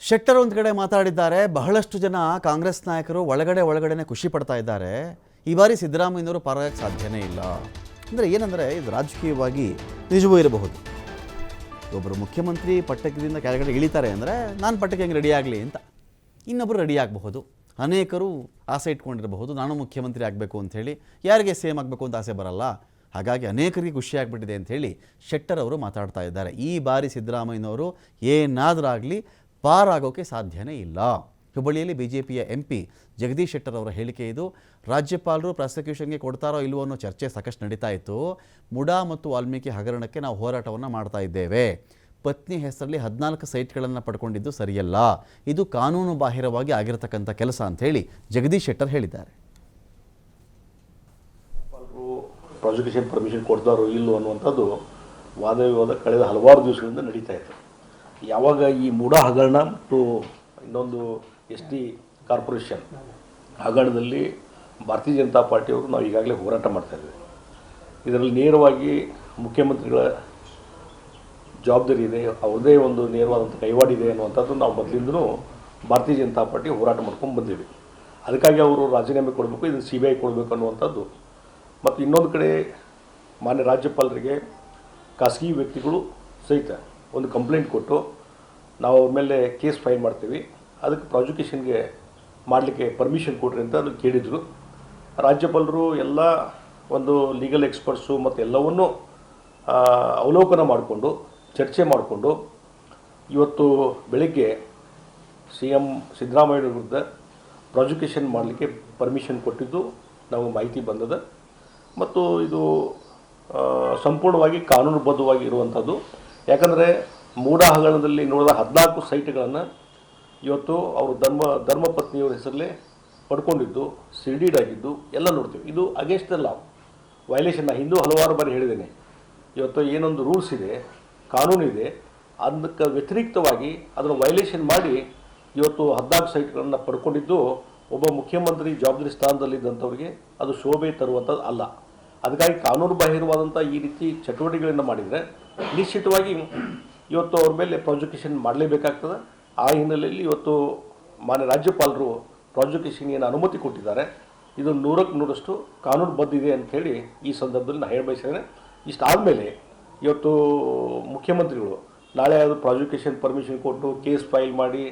ಶೆಟ್ಟರ್ ಒಂದು ಕಡೆ ಮಾತಾಡಿದ್ದಾರೆ. ಬಹಳಷ್ಟು ಜನ ಕಾಂಗ್ರೆಸ್ ನಾಯಕರು ಒಳಗಡೆನೆ ಖುಷಿ ಪಡ್ತಾ ಇದ್ದಾರೆ. ಈ ಬಾರಿ ಸಿದ್ದರಾಮಯ್ಯನವರು ಪಾರಾಗಕ್ಕೆ ಸಾಧ್ಯನೇ ಇಲ್ಲ. ಅಂದರೆ ಏನಂದರೆ ಇದು ರಾಜಕೀಯವಾಗಿ ನಿಜವೂ ಇರಬಹುದು. ಒಬ್ಬರು ಮುಖ್ಯಮಂತ್ರಿ ಪಟ್ಟದಿಂದ ಕೆಳಗಡೆ ಇಳಿತಾರೆ ಅಂದರೆ ನಾನು ಪಟ್ಟಕ್ಕೆ ಹೆಂಗೆ ರೆಡಿ ಆಗಲಿ ಅಂತ ಇನ್ನೊಬ್ಬರು ರೆಡಿ ಆಗಬಹುದು. ಅನೇಕರು ಆಸೆ ಇಟ್ಕೊಂಡಿರಬಹುದು, ನಾನು ಮುಖ್ಯಮಂತ್ರಿ ಆಗಬೇಕು ಅಂಥೇಳಿ. ಯಾರಿಗೆ ಸೇಮ್ ಆಗಬೇಕು ಅಂತ ಆಸೆ ಬರಲ್ಲ. ಹಾಗಾಗಿ ಅನೇಕರಿಗೆ ಖುಷಿಯಾಗಿಬಿಟ್ಟಿದೆ ಅಂಥೇಳಿ ಶೆಟ್ಟರ್ ಅವರು ಮಾತಾಡ್ತಾ ಇದ್ದಾರೆ. ಈ ಬಾರಿ ಸಿದ್ದರಾಮಯ್ಯನವರು ಏನಾದರೂ ಪಾರಾಗೋಕ್ಕೆ ಸಾಧ್ಯನೇ ಇಲ್ಲ. ಹುಬ್ಬಳ್ಳಿಯಲ್ಲಿ ಬಿಜೆಪಿಯ MP ಜಗದೀಶ್ ಶೆಟ್ಟರ್ ಅವರ ಹೇಳಿಕೆ ಇದು. ರಾಜ್ಯಪಾಲರು ಪ್ರಾಸಿಕ್ಯೂಷನ್ಗೆ ಕೊಡ್ತಾರೋ ಇಲ್ವೋ ಅನ್ನೋ ಚರ್ಚೆ ಸಾಕಷ್ಟು ನಡೀತಾ ಇತ್ತು. ಮುಡಾ ಮತ್ತು ವಾಲ್ಮೀಕಿ ಹಗರಣಕ್ಕೆ ನಾವು ಹೋರಾಟವನ್ನು ಮಾಡ್ತಾ ಇದ್ದೇವೆ. ಪತ್ನಿ ಹೆಸರಲ್ಲಿ 14 ಸೈಟ್ಗಳನ್ನು ಪಡ್ಕೊಂಡಿದ್ದು ಸರಿಯಲ್ಲ. ಇದು ಕಾನೂನು ಬಾಹಿರವಾಗಿ ಆಗಿರತಕ್ಕಂಥ ಕೆಲಸ ಅಂಥೇಳಿ ಜಗದೀಶ್ ಶೆಟ್ಟರ್ ಹೇಳಿದ್ದಾರೆ. ಪ್ರಾಸಿಕ್ಯೂಷನ್ ಪರ್ಮಿಷನ್ ಕೊಡ್ತಾರೋ ಇಲ್ಲೋ ಅನ್ನುವಂಥದ್ದು ವಾದ ವಿವಾದ ಕಳೆದ ಹಲವಾರು ದಿವಸಗಳಿಂದ ನಡೀತಾ ಇತ್ತು. ಯಾವಾಗ ಈ ಮೂಡಾ ಹಗರಣ ಮತ್ತು ಇನ್ನೊಂದು ST ಕಾರ್ಪೊರೇಷನ್ ಹಗರಣದಲ್ಲಿ ಭಾರತೀಯ ಜನತಾ ಪಾರ್ಟಿಯವರು ನಾವು ಈಗಾಗಲೇ ಹೋರಾಟ ಮಾಡ್ತಾಯಿದ್ದೀವಿ. ಇದರಲ್ಲಿ ನೇರವಾಗಿ ಮುಖ್ಯಮಂತ್ರಿಗಳ ಜವಾಬ್ದಾರಿ ಇದೆ, ಅವ್ರದ್ದೇ ಒಂದು ನೇರವಾದಂಥ ಕೈವಾಡಿದೆ ಅನ್ನುವಂಥದ್ದು ನಾವು ಮೊದಲಿಂದಲೂ ಭಾರತೀಯ ಜನತಾ ಪಾರ್ಟಿ ಹೋರಾಟ ಮಾಡ್ಕೊಂಡು ಬಂದೀವಿ. ಅದಕ್ಕಾಗಿ ಅವರು ರಾಜೀನಾಮೆ ಕೊಡಬೇಕು, ಇದನ್ನು CBI ಕೊಡಬೇಕು ಅನ್ನುವಂಥದ್ದು. ಮತ್ತು ಇನ್ನೊಂದು ಕಡೆ ಮಾನ್ಯ ರಾಜ್ಯಪಾಲರಿಗೆ ಖಾಸಗಿ ವ್ಯಕ್ತಿಗಳು ಸಹಿತ ಒಂದು ಕಂಪ್ಲೇಂಟ್ ಕೊಟ್ಟು ನಾವು ಅವ್ರ ಮೇಲೆ ಕೇಸ್ ಫೈಲ್ ಮಾಡ್ತೀವಿ, ಅದಕ್ಕೆ ಪ್ರಾಸಿಕ್ಯೂಷನ್ಗೆ ಮಾಡಲಿಕ್ಕೆ ಪರ್ಮಿಷನ್ ಕೊಡ್ರಿ ಅಂತ ಅದು ಕೇಳಿದರು. ರಾಜ್ಯಪಾಲರು ಎಲ್ಲ ಒಂದು ಲೀಗಲ್ ಎಕ್ಸ್ಪರ್ಟ್ಸು ಮತ್ತು ಎಲ್ಲವನ್ನೂ ಅವಲೋಕನ ಮಾಡಿಕೊಂಡು ಚರ್ಚೆ ಮಾಡಿಕೊಂಡು ಇವತ್ತು ಬೆಳಗ್ಗೆ CM ಸಿದ್ದರಾಮಯ್ಯ ವಿರುದ್ಧ ಪ್ರಾಸಿಕ್ಯೂಷನ್ ಮಾಡಲಿಕ್ಕೆ ಪರ್ಮಿಷನ್ ಕೊಟ್ಟಿದ್ದು ನಮಗೆ ಮಾಹಿತಿ ಬಂದದ. ಮತ್ತು ಇದು ಸಂಪೂರ್ಣವಾಗಿ ಕಾನೂನುಬದ್ಧವಾಗಿ ಇರುವಂಥದ್ದು. ಯಾಕಂದರೆ ಮೂಡಾ ಹಗರಣದಲ್ಲಿ ನೋಡಿದ 14 ಸೈಟ್ಗಳನ್ನು ಇವತ್ತು ಅವರು ಧರ್ಮಪತ್ನಿಯವರ ಹೆಸರಲ್ಲೇ ಪಡ್ಕೊಂಡಿದ್ದು, ಸೀಲ್ಡೀಡ್ ಆಗಿದ್ದು ಎಲ್ಲ ನೋಡ್ತೀವಿ. ಇದು ಅಗೇನ್ಸ್ಟ್ ದ ಲಾ ವೈಲೇಷನ್. ನಾನು ಹಿಂದೂ ಹಲವಾರು ಬಾರಿ ಹೇಳಿದ್ದೇನೆ, ಇವತ್ತು ಏನೊಂದು ರೂಲ್ಸ್ ಇದೆ, ಕಾನೂನಿದೆ, ಅದಕ್ಕೆ ವ್ಯತಿರಿಕ್ತವಾಗಿ ಅದನ್ನು ವೈಲೇಷನ್ ಮಾಡಿ ಇವತ್ತು 14 ಸೈಟ್ಗಳನ್ನು ಪಡ್ಕೊಂಡಿದ್ದು ಒಬ್ಬ ಮುಖ್ಯಮಂತ್ರಿ ಜವಾಬ್ದಾರಿ ಸ್ಥಾನದಲ್ಲಿದ್ದಂಥವ್ರಿಗೆ ಅದು ಶೋಭೆ ತರುವಂಥದ್ದು ಅಲ್ಲ. ಅದಕ್ಕಾಗಿ ಕಾನೂನು ಬಾಹಿರವಾದಂಥ ಈ ರೀತಿ ಚಟುವಟಿಕೆಗಳನ್ನು ಮಾಡಿದರೆ ನಿಶ್ಚಿತವಾಗಿ ಇವತ್ತು ಅವ್ರ ಮೇಲೆ ಪ್ರಾಸಿಕ್ಯೂಷನ್ ಮಾಡಲೇಬೇಕಾಗ್ತದೆ. ಆ ಹಿನ್ನೆಲೆಯಲ್ಲಿ ಇವತ್ತು ಮಾನ್ಯ ರಾಜ್ಯಪಾಲರು ಪ್ರಾಸಿಕ್ಯೂಷನ್ಗೆ ಏನು ಅನುಮತಿ ಕೊಟ್ಟಿದ್ದಾರೆ, ಇದು 100ಕ್ಕೆ 100ರಷ್ಟು ಕಾನೂನುಬದ್ಧ ಇದೆ ಅಂಥೇಳಿ ಈ ಸಂದರ್ಭದಲ್ಲಿ ನಾನು ಹೇಳಬಯಸಿದ್ದೇನೆ. ಇಷ್ಟಾದಮೇಲೆ ಇವತ್ತು ಮುಖ್ಯಮಂತ್ರಿಗಳು ನಾಳೆ ಅದು ಪ್ರಾಸಿಕ್ಯೂಷನ್ ಪರ್ಮಿಷನ್ ಕೊಟ್ಟು ಕೇಸ್ ಫೈಲ್ ಮಾಡಿ